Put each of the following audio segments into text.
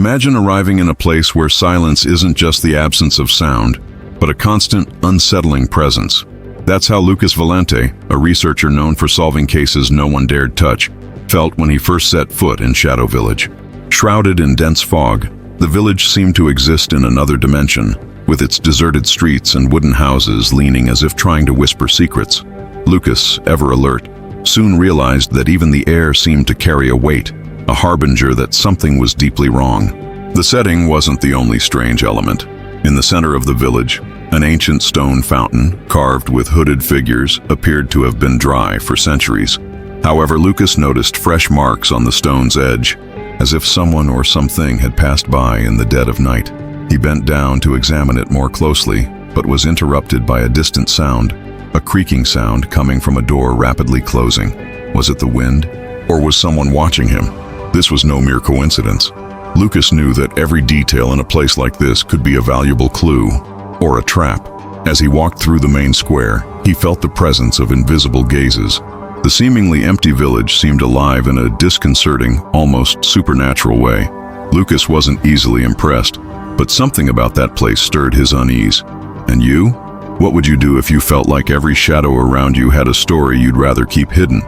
Imagine arriving in a place where silence isn't just the absence of sound, but a constant, unsettling presence. That's how Lucas Valente, a researcher known for solving cases no one dared touch, felt when he first set foot in Shadow Village. Shrouded in dense fog, the village seemed to exist in another dimension, with its deserted streets and wooden houses leaning as if trying to whisper secrets. Lucas, ever alert, soon realized that even the air seemed to carry a weight, a harbinger that something was deeply wrong. The setting wasn't the only strange element. In the center of the village, an ancient stone fountain, carved with hooded figures, appeared to have been dry for centuries. However, Lucas noticed fresh marks on the stone's edge, as if someone or something had passed by in the dead of night. He bent down to examine it more closely, but was interrupted by a distant sound, a creaking sound coming from a door rapidly closing. Was it the wind, or was someone watching him? This was no mere coincidence. Lucas knew that every detail in a place like this could be a valuable clue, or a trap. As he walked through the main square, he felt the presence of invisible gazes. The seemingly empty village seemed alive in a disconcerting, almost supernatural way. Lucas wasn't easily impressed, but something about that place stirred his unease. And you? What would you do if you felt like every shadow around you had a story you'd rather keep hidden?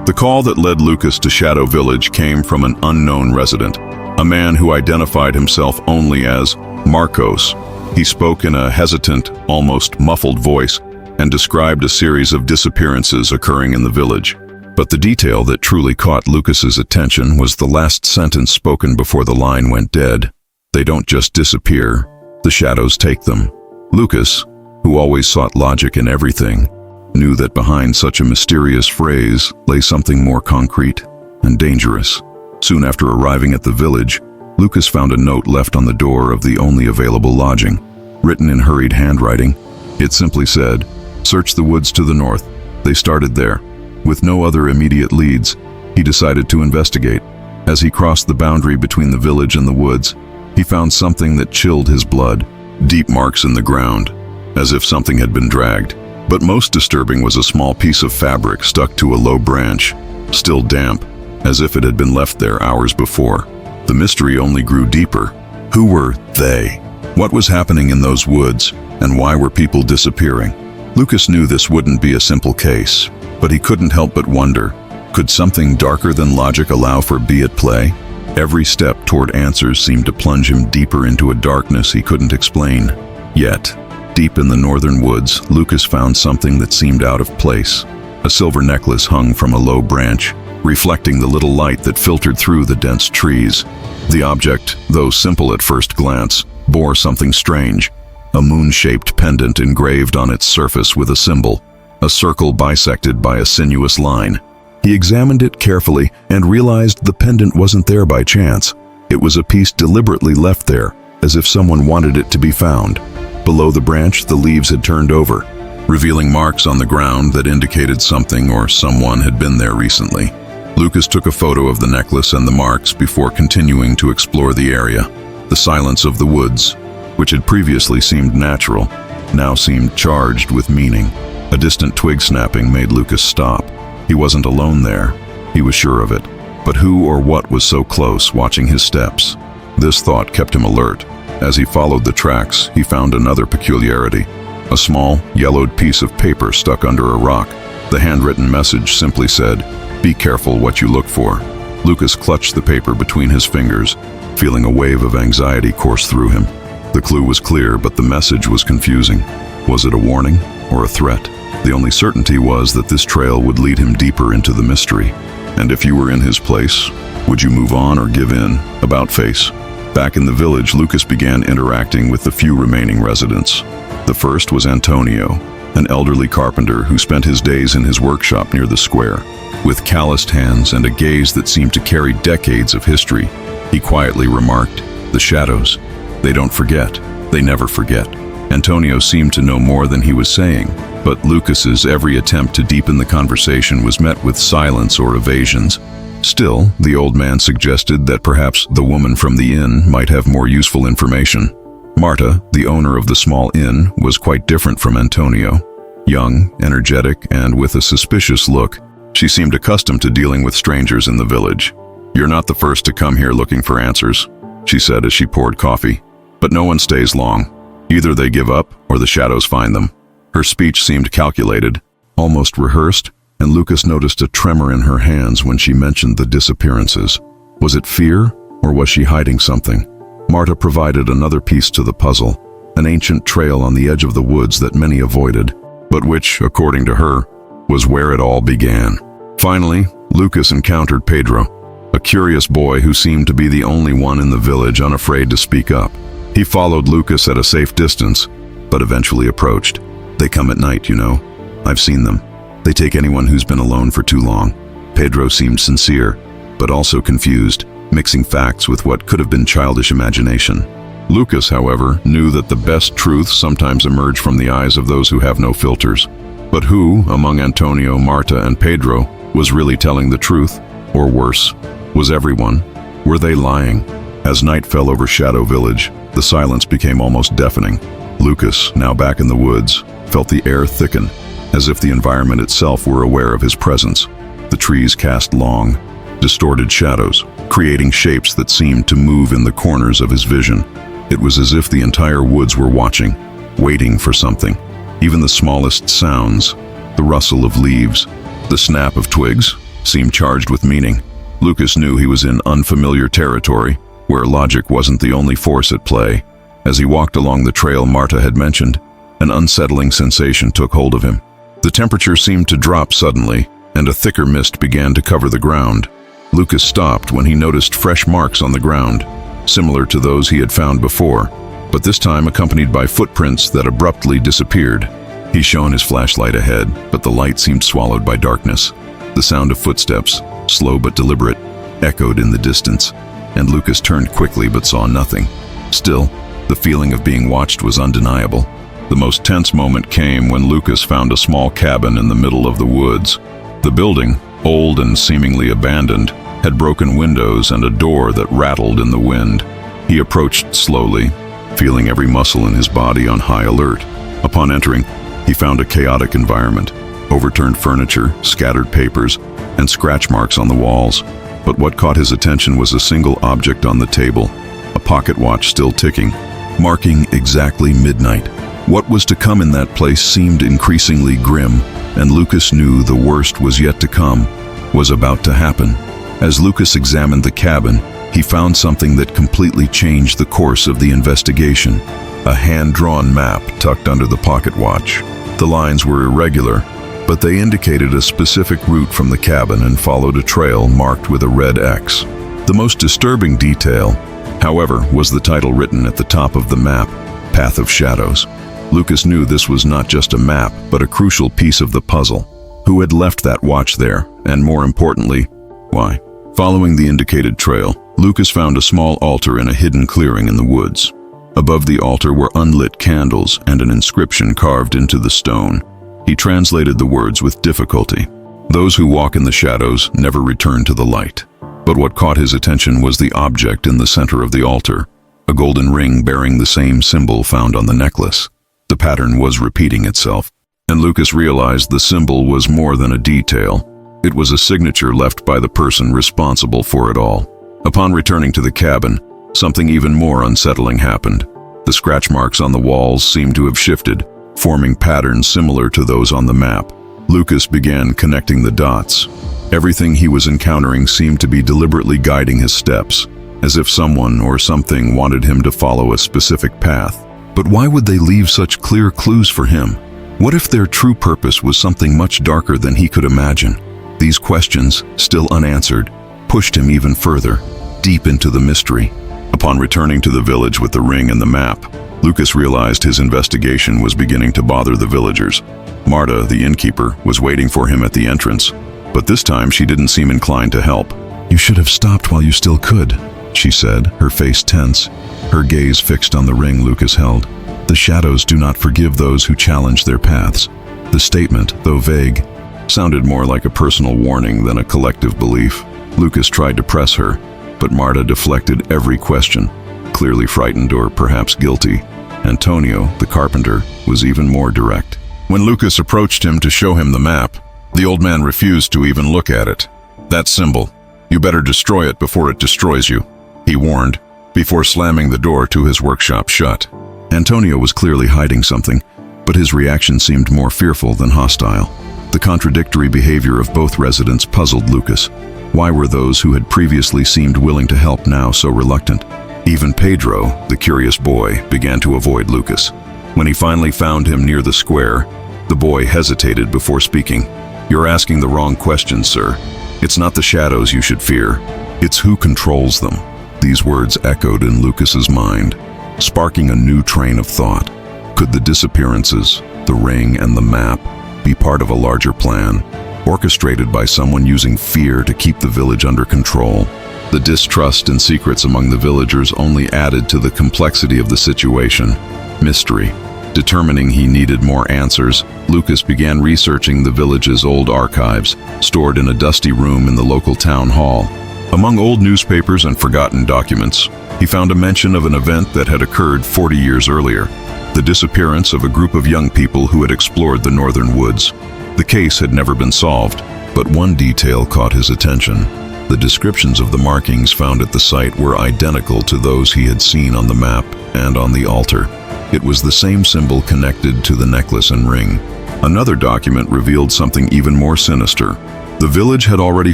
The call that led Lucas to Shadow Village came from an unknown resident, a man who identified himself only as Marcos. He spoke in a hesitant, almost muffled voice, and described a series of disappearances occurring in the village. But the detail that truly caught Lucas's attention was the last sentence spoken before the line went dead. They don't just disappear, the shadows take them. Lucas, who always sought logic in everything, knew that behind such a mysterious phrase lay something more concrete and dangerous. Soon after arriving at the village, Lucas found a note left on the door of the only available lodging. Written in hurried handwriting, it simply said, "Search the woods to the north." They started there. With no other immediate leads, he decided to investigate. As he crossed the boundary between the village and the woods, he found something that chilled his blood. Deep marks in the ground, as if something had been dragged. But most disturbing was a small piece of fabric stuck to a low branch, still damp, as if it had been left there hours before. The mystery only grew deeper. Who were they? What was happening in those woods, and why were people disappearing? Lucas knew this wouldn't be a simple case, but he couldn't help but wonder, could something darker than logic allow for B at play? Every step toward answers seemed to plunge him deeper into a darkness he couldn't explain. Yet, deep in the northern woods, Lucas found something that seemed out of place. A silver necklace hung from a low branch, reflecting the little light that filtered through the dense trees. The object, though simple at first glance, bore something strange. A moon-shaped pendant engraved on its surface with a symbol, a circle bisected by a sinuous line. He examined it carefully and realized the pendant wasn't there by chance. It was a piece deliberately left there, as if someone wanted it to be found. Below the branch, the leaves had turned over, revealing marks on the ground that indicated something or someone had been there recently. Lucas took a photo of the necklace and the marks before continuing to explore the area. The silence of the woods, which had previously seemed natural, now seemed charged with meaning. A distant twig snapping made Lucas stop. He wasn't alone there. He was sure of it. But who or what was so close, watching his steps? This thought kept him alert. As he followed the tracks, he found another peculiarity. A small, yellowed piece of paper stuck under a rock. The handwritten message simply said, "Be careful what you look for." Lucas clutched the paper between his fingers, feeling a wave of anxiety course through him. The clue was clear, but the message was confusing. Was it a warning or a threat? The only certainty was that this trail would lead him deeper into the mystery. And if you were in his place, would you move on or give in? About face. Back in the village, Lucas began interacting with the few remaining residents. The first was Antonio, an elderly carpenter who spent his days in his workshop near the square. With calloused hands and a gaze that seemed to carry decades of history, he quietly remarked, "The shadows. They don't forget. They never forget." Antonio seemed to know more than he was saying, but Lucas's every attempt to deepen the conversation was met with silence or evasions. Still, the old man suggested that perhaps the woman from the inn might have more useful information. Marta, the owner of the small inn, was quite different from Antonio. Young, energetic, and with a suspicious look, she seemed accustomed to dealing with strangers in the village. "You're not the first to come here looking for answers," she said as she poured coffee. "But no one stays long. Either they give up or the shadows find them." Her speech seemed calculated, almost rehearsed, and Lucas noticed a tremor in her hands when she mentioned the disappearances. Was it fear, or was she hiding something? Marta provided another piece to the puzzle, an ancient trail on the edge of the woods that many avoided, but which, according to her, was where it all began. Finally, Lucas encountered Pedro, a curious boy who seemed to be the only one in the village unafraid to speak up. He followed Lucas at a safe distance, but eventually approached. "They come at night, you know. I've seen them. They take anyone who's been alone for too long." Pedro seemed sincere, but also confused, mixing facts with what could have been childish imagination. Lucas, however, knew that the best truths sometimes emerge from the eyes of those who have no filters. But who, among Antonio, Marta, and Pedro, was really telling the truth? Or worse, was everyone? Were they lying? As night fell over Shadow Village, the silence became almost deafening. Lucas, now back in the woods, felt the air thicken, as if the environment itself were aware of his presence. The trees cast long, distorted shadows, creating shapes that seemed to move in the corners of his vision. It was as if the entire woods were watching, waiting for something. Even the smallest sounds, the rustle of leaves, the snap of twigs, seemed charged with meaning. Lucas knew he was in unfamiliar territory, where logic wasn't the only force at play. As he walked along the trail Marta had mentioned, an unsettling sensation took hold of him. The temperature seemed to drop suddenly, and a thicker mist began to cover the ground. Lucas stopped when he noticed fresh marks on the ground, similar to those he had found before, but this time accompanied by footprints that abruptly disappeared. He shone his flashlight ahead, but the light seemed swallowed by darkness. The sound of footsteps, slow but deliberate, echoed in the distance, and Lucas turned quickly but saw nothing. Still, the feeling of being watched was undeniable. The most tense moment came when Lucas found a small cabin in the middle of the woods. The building, old and seemingly abandoned, had broken windows and a door that rattled in the wind. He approached slowly, feeling every muscle in his body on high alert. Upon entering, he found a chaotic environment, overturned furniture, scattered papers, and scratch marks on the walls. But what caught his attention was a single object on the table, a pocket watch still ticking, marking exactly midnight. What was to come in that place seemed increasingly grim, and Lucas knew the worst was yet to come, was about to happen. As Lucas examined the cabin, he found something that completely changed the course of the investigation. A hand-drawn map tucked under the pocket watch. The lines were irregular, but they indicated a specific route from the cabin and followed a trail marked with a red X. The most disturbing detail, however, was the title written at the top of the map, Path of Shadows. Lucas knew this was not just a map, but a crucial piece of the puzzle. Who had left that watch there, and more importantly, why? Following the indicated trail, Lucas found a small altar in a hidden clearing in the woods. Above the altar were unlit candles and an inscription carved into the stone. He translated the words with difficulty. "Those who walk in the shadows never return to the light." But what caught his attention was the object in the center of the altar, a golden ring bearing the same symbol found on the necklace. The pattern was repeating itself, and Lucas realized the symbol was more than a detail. It was a signature left by the person responsible for it all. Upon returning to the cabin, something even more unsettling happened. The scratch marks on the walls seemed to have shifted, forming patterns similar to those on the map. Lucas began connecting the dots. Everything he was encountering seemed to be deliberately guiding his steps, as if someone or something wanted him to follow a specific path. But why would they leave such clear clues for him? What if their true purpose was something much darker than he could imagine? These questions, still unanswered, pushed him even further, deep into the mystery. Upon returning to the village with the ring and the map, Lucas realized his investigation was beginning to bother the villagers. Marta, the innkeeper, was waiting for him at the entrance, but this time she didn't seem inclined to help. "You should have stopped while you still could," she said, her face tense, her gaze fixed on the ring Lucas held. "The shadows do not forgive those who challenge their paths." The statement, though vague, sounded more like a personal warning than a collective belief. Lucas tried to press her, but Marta deflected every question, clearly frightened or perhaps guilty. Antonio, the carpenter, was even more direct. When Lucas approached him to show him the map, the old man refused to even look at it. "That symbol, you better destroy it before it destroys you," he warned, before slamming the door to his workshop shut. Antonio was clearly hiding something, but his reaction seemed more fearful than hostile. The contradictory behavior of both residents puzzled Lucas. Why were those who had previously seemed willing to help now so reluctant? Even Pedro, the curious boy, began to avoid Lucas. When he finally found him near the square, the boy hesitated before speaking. "You're asking the wrong question, sir. It's not the shadows you should fear. It's who controls them." These words echoed in Lucas's mind, sparking a new train of thought. Could the disappearances, the ring, and the map be part of a larger plan, orchestrated by someone using fear to keep the village under control? The distrust and secrets among the villagers only added to the complexity of the situation. Mystery. Determining he needed more answers, Lucas began researching the village's old archives, stored in a dusty room in the local town hall. Among old newspapers and forgotten documents, he found a mention of an event that had occurred 40 years earlier, the disappearance of a group of young people who had explored the northern woods. The case had never been solved, but one detail caught his attention. The descriptions of the markings found at the site were identical to those he had seen on the map and on the altar. It was the same symbol connected to the necklace and ring. Another document revealed something even more sinister. The village had already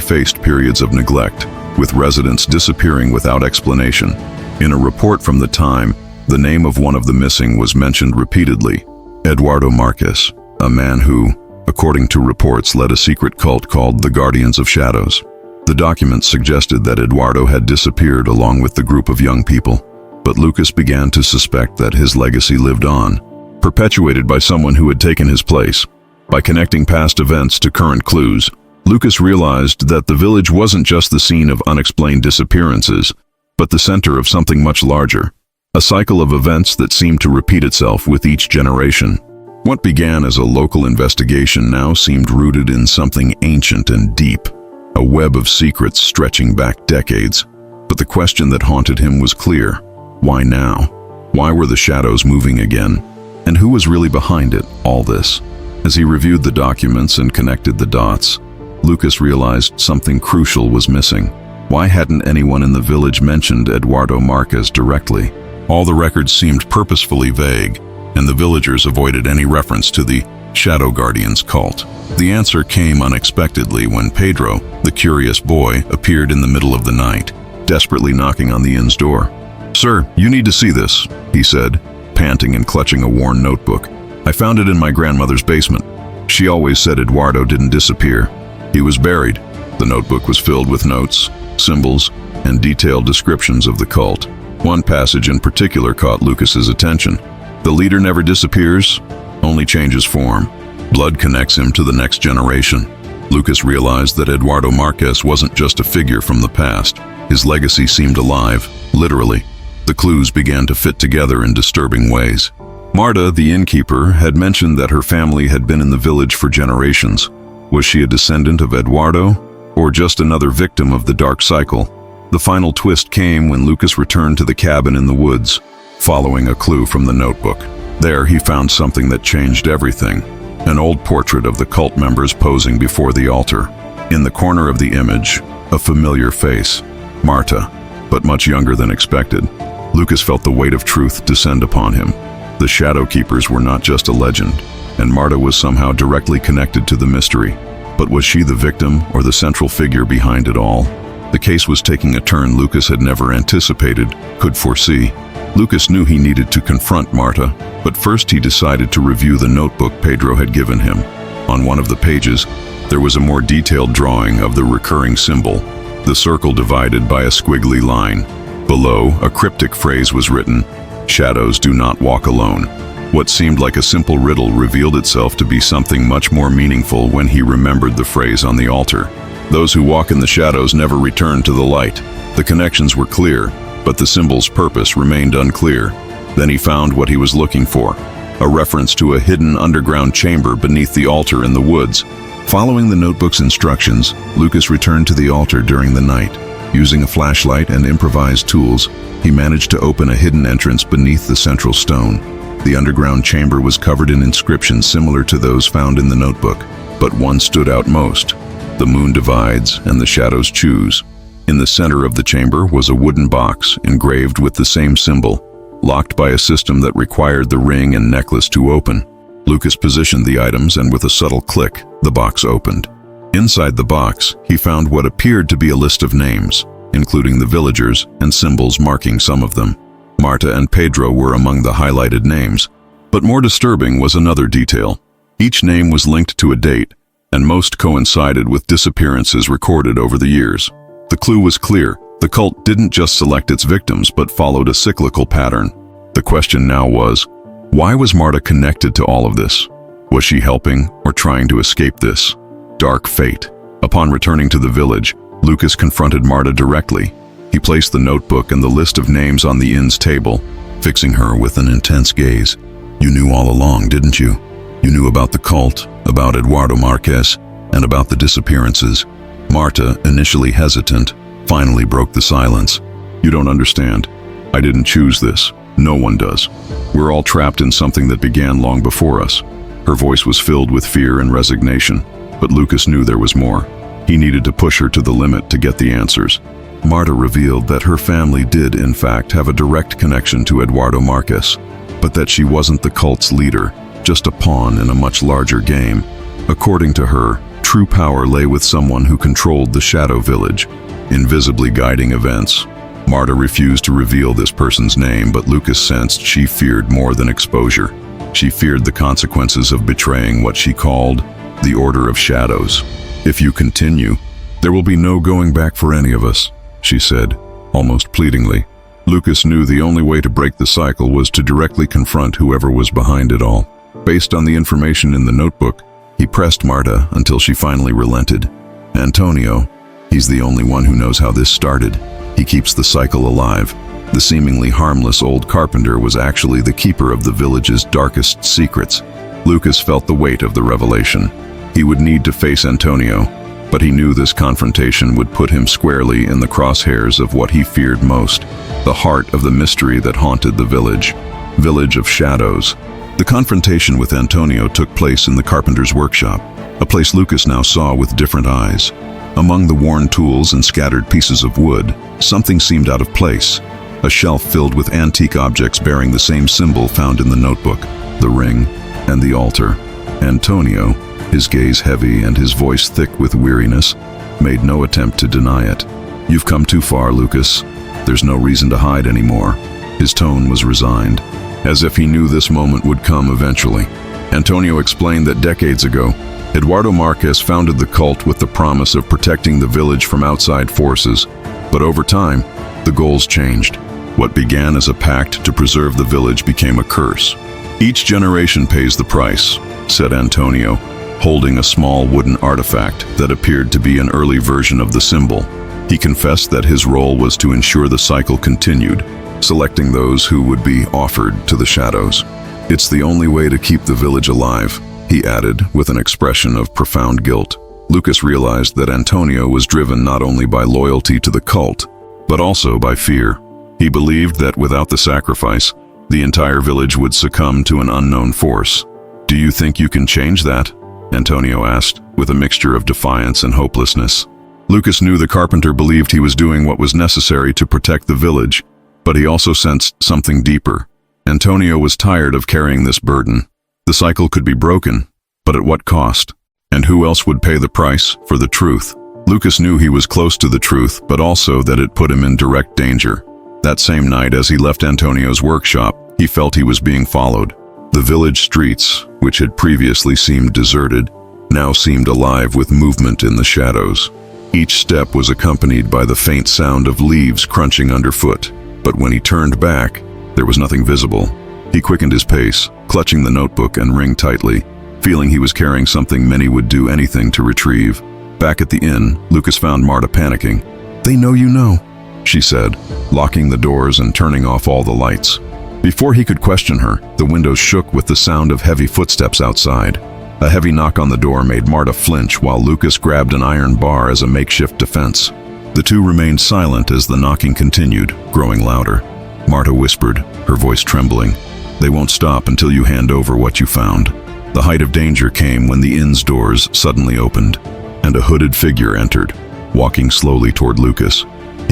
faced periods of neglect, with residents disappearing without explanation. In a report from the time, the name of one of the missing was mentioned repeatedly: Eduardo Marquez, a man who, according to reports, led a secret cult called the Guardians of Shadows. The documents suggested that Eduardo had disappeared along with the group of young people, but Lucas began to suspect that his legacy lived on, perpetuated by someone who had taken his place. By connecting past events to current clues, Lucas realized that the village wasn't just the scene of unexplained disappearances, but the center of something much larger, a cycle of events that seemed to repeat itself with each generation. What began as a local investigation now seemed rooted in something ancient and deep, a web of secrets stretching back decades. But the question that haunted him was clear. Why now? Why were the shadows moving again? And who was really behind it, all this? As he reviewed the documents and connected the dots, Lucas realized something crucial was missing. Why hadn't anyone in the village mentioned Eduardo Marquez directly? All the records seemed purposefully vague, and the villagers avoided any reference to the Shadow Guardians cult. The answer came unexpectedly when Pedro, the curious boy, appeared in the middle of the night, desperately knocking on the inn's door. "Sir, you need to see this," he said, panting and clutching a worn notebook. "I found it in my grandmother's basement. She always said Eduardo didn't disappear. He was buried." The notebook was filled with notes, symbols, and detailed descriptions of the cult. One passage in particular caught Lucas's attention. "The leader never disappears, only changes form. Blood connects him to the next generation." Lucas realized that Eduardo Marquez wasn't just a figure from the past. His legacy seemed alive, literally. The clues began to fit together in disturbing ways. Marta, the innkeeper, had mentioned that her family had been in the village for generations. Was she a descendant of Eduardo, or just another victim of the dark cycle? The final twist came when Lucas returned to the cabin in the woods, following a clue from the notebook. There he found something that changed everything: an old portrait of the cult members posing before the altar. In the corner of the image, a familiar face, Marta, but much younger than expected. Lucas felt the weight of truth descend upon him. The Shadow Keepers were not just a legend, and Marta was somehow directly connected to the mystery. But was she the victim or the central figure behind it all? The case was taking a turn Lucas had never anticipated, could foresee. Lucas knew he needed to confront Marta, but first he decided to review the notebook Pedro had given him. On one of the pages, there was a more detailed drawing of the recurring symbol, the circle divided by a squiggly line. Below, a cryptic phrase was written: "Shadows do not walk alone." What seemed like a simple riddle revealed itself to be something much more meaningful when he remembered the phrase on the altar. Those who walk in the shadows never return to the light. The connections were clear, but the symbol's purpose remained unclear. Then he found what he was looking for, a reference to a hidden underground chamber beneath the altar in the woods. Following the notebook's instructions, Lucas returned to the altar during the night. Using a flashlight and improvised tools, he managed to open a hidden entrance beneath the central stone. The underground chamber was covered in inscriptions similar to those found in the notebook, but one stood out most: "The moon divides and the shadows choose." In the center of the chamber was a wooden box engraved with the same symbol, locked by a system that required the ring and necklace to open. Lucas positioned the items, and with a subtle click, the box opened. Inside the box, he found what appeared to be a list of names, including the villagers and symbols marking some of them. Marta and Pedro were among the highlighted names, but more disturbing was another detail. Each name was linked to a date, and most coincided with disappearances recorded over the years. The clue was clear. The cult didn't just select its victims, but followed a cyclical pattern. The question now was, why was Marta connected to all of this? Was she helping or trying to escape this dark fate? Upon returning to the village, Lucas confronted Marta directly. He placed the notebook and the list of names on the inn's table, fixing her with an intense gaze. "You knew all along, didn't you? You knew about the cult, about Eduardo Marquez, and about the disappearances." Marta, initially hesitant, finally broke the silence. "You don't understand. I didn't choose this. No one does. We're all trapped in something that began long before us." Her voice was filled with fear and resignation, but Lucas knew there was more. He needed to push her to the limit to get the answers. Marta revealed that her family did, in fact, have a direct connection to Eduardo Marquez, but that she wasn't the cult's leader, just a pawn in a much larger game. According to her, true power lay with someone who controlled the Shadow Village, invisibly guiding events. Marta refused to reveal this person's name, but Lucas sensed she feared more than exposure. She feared the consequences of betraying what she called the Order of Shadows. "If you continue, there will be no going back for any of us," she said, almost pleadingly. Lucas knew the only way to break the cycle was to directly confront whoever was behind it all. Based on the information in the notebook, he pressed Marta until she finally relented. "Antonio, he's the only one who knows how this started. He keeps the cycle alive." The seemingly harmless old carpenter was actually the keeper of the village's darkest secrets. Lucas felt the weight of the revelation. He would need to face Antonio, but he knew this confrontation would put him squarely in the crosshairs of what he feared most, the heart of the mystery that haunted the village of shadows. The confrontation with Antonio took place in the carpenter's workshop, a place Lucas now saw with different eyes. Among the worn tools and scattered pieces of wood, something seemed out of place. A shelf filled with antique objects bearing the same symbol found in the notebook, the ring and the altar. Antonio, his gaze heavy and his voice thick with weariness, made no attempt to deny it. "You've come too far, Lucas. There's no reason to hide anymore." His tone was resigned, as if he knew this moment would come eventually. Antonio explained that decades ago, Eduardo Marquez founded the cult with the promise of protecting the village from outside forces. But over time, the goals changed. What began as a pact to preserve the village became a curse. "Each generation pays the price," said Antonio, holding a small wooden artifact that appeared to be an early version of the symbol. He confessed that his role was to ensure the cycle continued, selecting those who would be offered to the shadows. "It's the only way to keep the village alive," he added with an expression of profound guilt. Lucas realized that Antonio was driven not only by loyalty to the cult, but also by fear. He believed that without the sacrifice, the entire village would succumb to an unknown force. "Do you think you can change that?" Antonio asked, with a mixture of defiance and hopelessness. Lucas knew the carpenter believed he was doing what was necessary to protect the village, but he also sensed something deeper. Antonio was tired of carrying this burden. The cycle could be broken, but at what cost? And who else would pay the price for the truth? Lucas knew he was close to the truth, but also that it put him in direct danger. That same night, as he left Antonio's workshop, he felt he was being followed. The village streets, which had previously seemed deserted, now seemed alive with movement in the shadows. Each step was accompanied by the faint sound of leaves crunching underfoot, but when he turned back, there was nothing visible. He quickened his pace, clutching the notebook and ring tightly, feeling he was carrying something many would do anything to retrieve. Back at the inn, Lucas found Marta panicking. "They know you know," she said, locking the doors and turning off all the lights. Before he could question her, the windows shook with the sound of heavy footsteps outside. A heavy knock on the door made Marta flinch while Lucas grabbed an iron bar as a makeshift defense. The two remained silent as the knocking continued, growing louder. Marta whispered, her voice trembling, "They won't stop until you hand over what you found." The height of danger came when the inn's doors suddenly opened, and a hooded figure entered, walking slowly toward Lucas.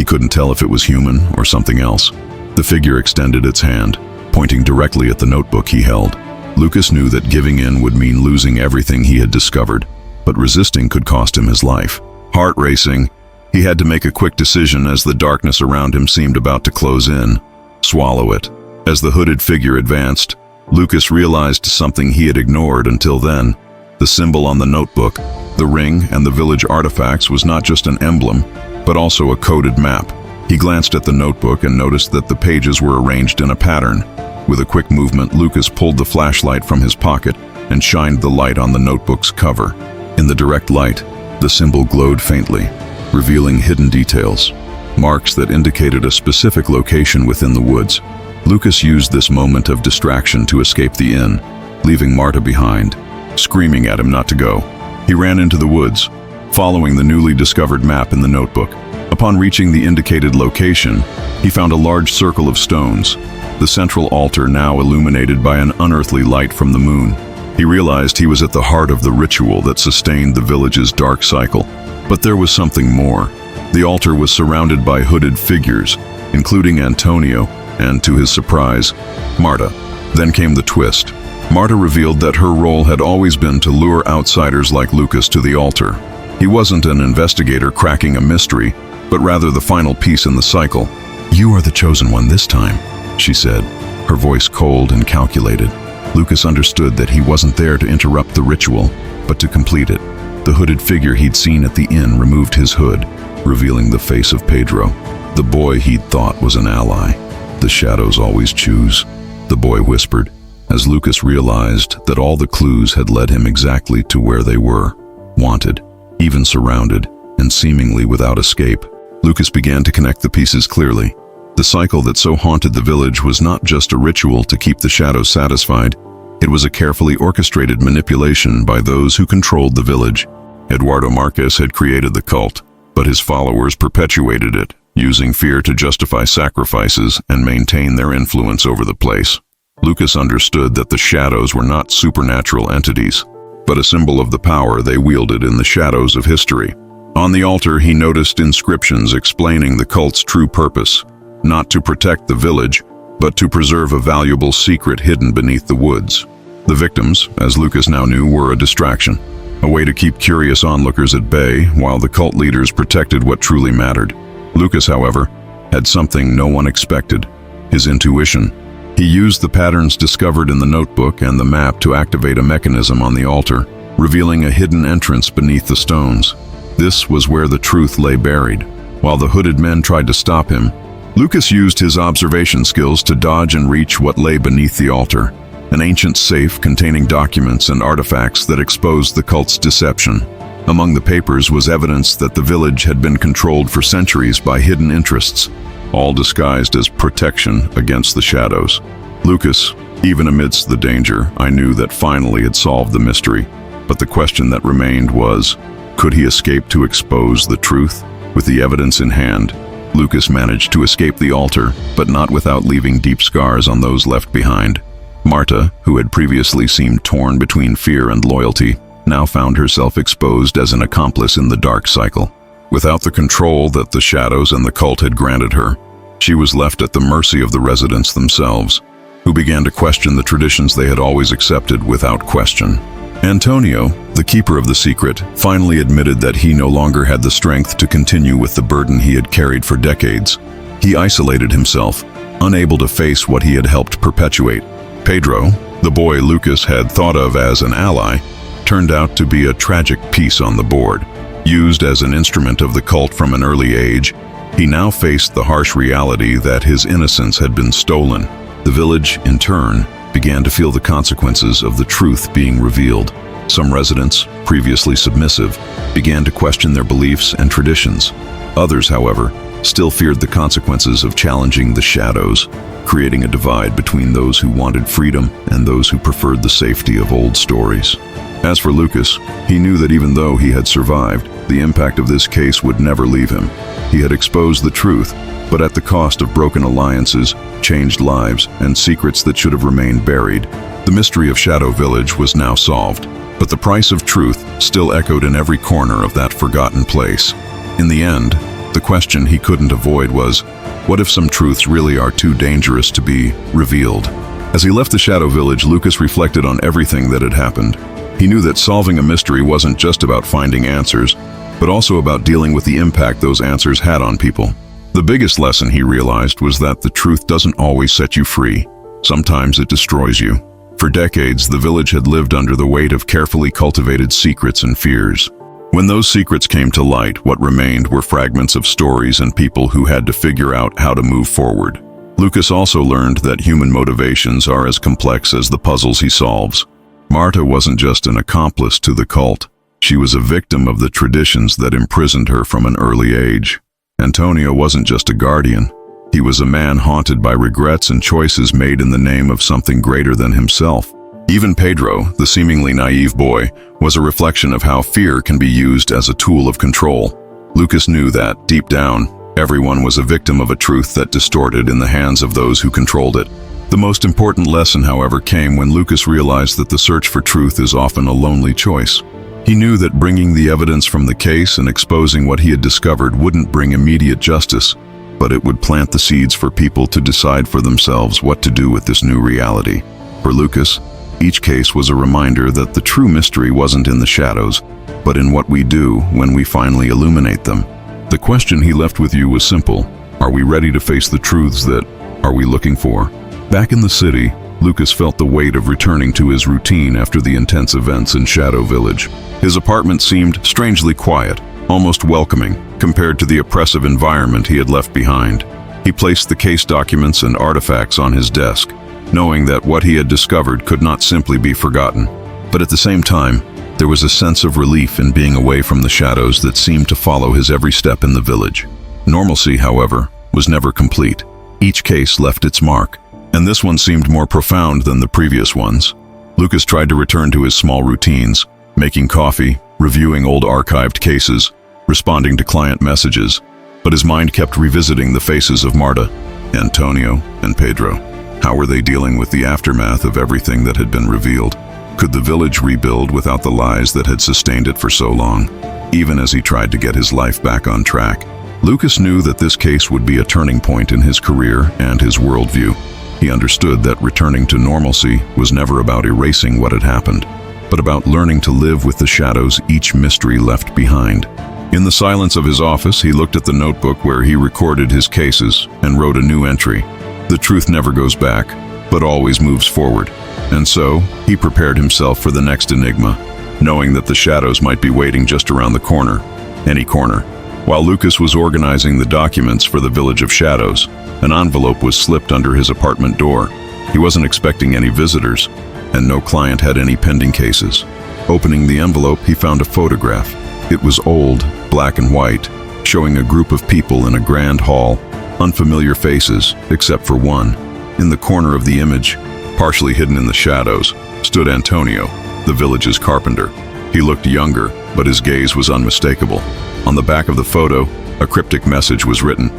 couldn't tell if it was human or something else. The figure extended its hand, pointing directly at the notebook he held. Lucas knew that giving in would mean losing everything he had discovered, but resisting could cost him his life. Heart racing, he had to make a quick decision as the darkness around him seemed about to close in. Swallow it. As the hooded figure advanced, Lucas realized something he had ignored until then. The symbol on the notebook, the ring and the village artifacts was not just an emblem, but also a coded map. He glanced at the notebook and noticed that the pages were arranged in a pattern. With a quick movement, Lucas pulled the flashlight from his pocket and shined the light on the notebook's cover. In the direct light, the symbol glowed faintly, revealing hidden details, marks that indicated a specific location within the woods. Lucas used this moment of distraction to escape the inn, leaving Marta behind, screaming at him not to go. He ran into the woods, following the newly discovered map in the notebook. Upon reaching the indicated location, he found a large circle of stones, the central altar now illuminated by an unearthly light from the moon. He realized he was at the heart of the ritual that sustained the village's dark cycle. But there was something more. The altar was surrounded by hooded figures, including Antonio, and to his surprise, Marta. Then came the twist. Marta revealed that her role had always been to lure outsiders like Lucas to the altar. He wasn't an investigator cracking a mystery, but rather the final piece in the cycle. "You are the chosen one this time," she said, her voice cold and calculated. Lucas understood that he wasn't there to interrupt the ritual, but to complete it. The hooded figure he'd seen at the inn removed his hood, revealing the face of Pedro, the boy he'd thought was an ally. "The shadows always choose," the boy whispered, as Lucas realized that all the clues had led him exactly to where they were, wanted, even surrounded, and seemingly without escape. Lucas began to connect the pieces clearly. The cycle that so haunted the village was not just a ritual to keep the shadows satisfied. It was a carefully orchestrated manipulation by those who controlled the village. Eduardo Marquez had created the cult, but his followers perpetuated it, using fear to justify sacrifices and maintain their influence over the place. Lucas understood that the shadows were not supernatural entities, but a symbol of the power they wielded in the shadows of history. On the altar, he noticed inscriptions explaining the cult's true purpose, not to protect the village, but to preserve a valuable secret hidden beneath the woods. The victims, as Lucas now knew, were a distraction, a way to keep curious onlookers at bay while the cult leaders protected what truly mattered. Lucas, however, had something no one expected: his intuition. He used the patterns discovered in the notebook and the map to activate a mechanism on the altar, revealing a hidden entrance beneath the stones. This was where the truth lay buried. While the hooded men tried to stop him, Lucas used his observation skills to dodge and reach what lay beneath the altar, an ancient safe containing documents and artifacts that exposed the cult's deception. Among the papers was evidence that the village had been controlled for centuries by hidden interests, all disguised as protection against the shadows. Lucas, even amidst the danger, I knew that finally had solved the mystery. But the question that remained was, could he escape to expose the truth? With the evidence in hand, Lucas managed to escape the altar, but not without leaving deep scars on those left behind. Marta, who had previously seemed torn between fear and loyalty, now found herself exposed as an accomplice in the dark cycle. Without the control that the shadows and the cult had granted her, she was left at the mercy of the residents themselves, who began to question the traditions they had always accepted without question. Antonio, the keeper of the secret, finally admitted that he no longer had the strength to continue with the burden he had carried for decades. He isolated himself, unable to face what he had helped perpetuate. Pedro, the boy Lucas had thought of as an ally, turned out to be a tragic piece on the board. Used as an instrument of the cult from an early age, he now faced the harsh reality that his innocence had been stolen. The village, in turn, began to feel the consequences of the truth being revealed. Some residents, previously submissive, began to question their beliefs and traditions. Others, however, still feared the consequences of challenging the shadows, creating a divide between those who wanted freedom and those who preferred the safety of old stories. As for Lucas, he knew that even though he had survived, the impact of this case would never leave him. He had exposed the truth, but at the cost of broken alliances, changed lives, and secrets that should have remained buried. The mystery of Shadow Village was now solved, but the price of truth still echoed in every corner of that forgotten place. In the end, The question he couldn't avoid was, what if some truths really are too dangerous to be revealed? As he left the Shadow Village, Lucas reflected on everything that had happened. He knew that solving a mystery wasn't just about finding answers, but also about dealing with the impact those answers had on people. The biggest lesson he realized was that the truth doesn't always set you free. Sometimes it destroys you. For decades, the village had lived under the weight of carefully cultivated secrets and fears. When those secrets came to light, what remained were fragments of stories and people who had to figure out how to move forward. Lucas also learned that human motivations are as complex as the puzzles he solves. Marta wasn't just an accomplice to the cult. She was a victim of the traditions that imprisoned her from an early age. Antonio wasn't just a guardian. He was a man haunted by regrets and choices made in the name of something greater than himself. Even Pedro, the seemingly naive boy, was a reflection of how fear can be used as a tool of control. Lucas knew that, deep down, everyone was a victim of a truth that distorted in the hands of those who controlled it. The most important lesson, however, came when Lucas realized that the search for truth is often a lonely choice. He knew that bringing the evidence from the case and exposing what he had discovered wouldn't bring immediate justice, but it would plant the seeds for people to decide for themselves what to do with this new reality. For Lucas, each case was a reminder that the true mystery wasn't in the shadows, but in what we do when we finally illuminate them. The question he left with you was simple. Are we ready to face the truths that are we looking for? Back in the city, Lucas felt the weight of returning to his routine after the intense events in Shadow Village. His apartment seemed strangely quiet, almost welcoming, compared to the oppressive environment he had left behind. He placed the case documents and artifacts on his desk, knowing that what he had discovered could not simply be forgotten. But at the same time, there was a sense of relief in being away from the shadows that seemed to follow his every step in the village. Normalcy, however, was never complete. Each case left its mark, and this one seemed more profound than the previous ones. Lucas tried to return to his small routines, making coffee, reviewing old archived cases, responding to client messages, but his mind kept revisiting the faces of Marta, Antonio, and Pedro. How were they dealing with the aftermath of everything that had been revealed? Could the village rebuild without the lies that had sustained it for so long? Even as he tried to get his life back on track, Lucas knew that this case would be a turning point in his career and his worldview. He understood that returning to normalcy was never about erasing what had happened, but about learning to live with the shadows each mystery left behind. In the silence of his office, he looked at the notebook where he recorded his cases and wrote a new entry. The truth never goes back, but always moves forward. And so, he prepared himself for the next enigma, knowing that the shadows might be waiting just around the corner, any corner. While Lucas was organizing the documents for the Village of Shadows, an envelope was slipped under his apartment door. He wasn't expecting any visitors, and no client had any pending cases. Opening the envelope, he found a photograph. It was old, black and white, showing a group of people in a grand hall, unfamiliar faces, except for one. In the corner of the image, partially hidden in the shadows, stood Antonio, the village's carpenter. He looked younger, but his gaze was unmistakable. On the back of the photo, a cryptic message was written.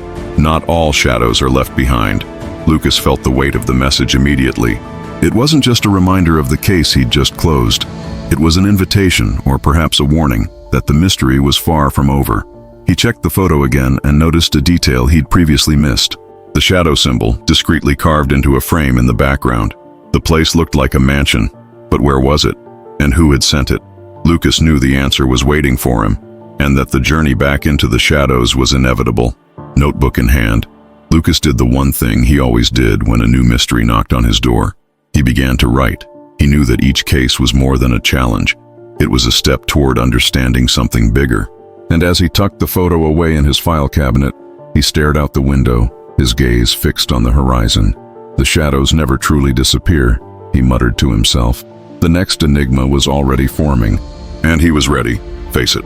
Not all shadows are left behind. Lucas felt the weight of the message immediately. It wasn't just a reminder of the case he'd just closed. It was an invitation, or perhaps a warning, that the mystery was far from over. He checked the photo again and noticed a detail he'd previously missed. The shadow symbol, discreetly carved into a frame in the background. The place looked like a mansion, but where was it? And who had sent it? Lucas knew the answer was waiting for him, and that the journey back into the shadows was inevitable. Notebook in hand, Lucas did the one thing he always did when a new mystery knocked on his door. He began to write. He knew that each case was more than a challenge. It was a step toward understanding something bigger. And as he tucked the photo away in his file cabinet, he stared out the window, his gaze fixed on the horizon. The shadows never truly disappear, he muttered to himself. The next enigma was already forming, and he was ready. Face it.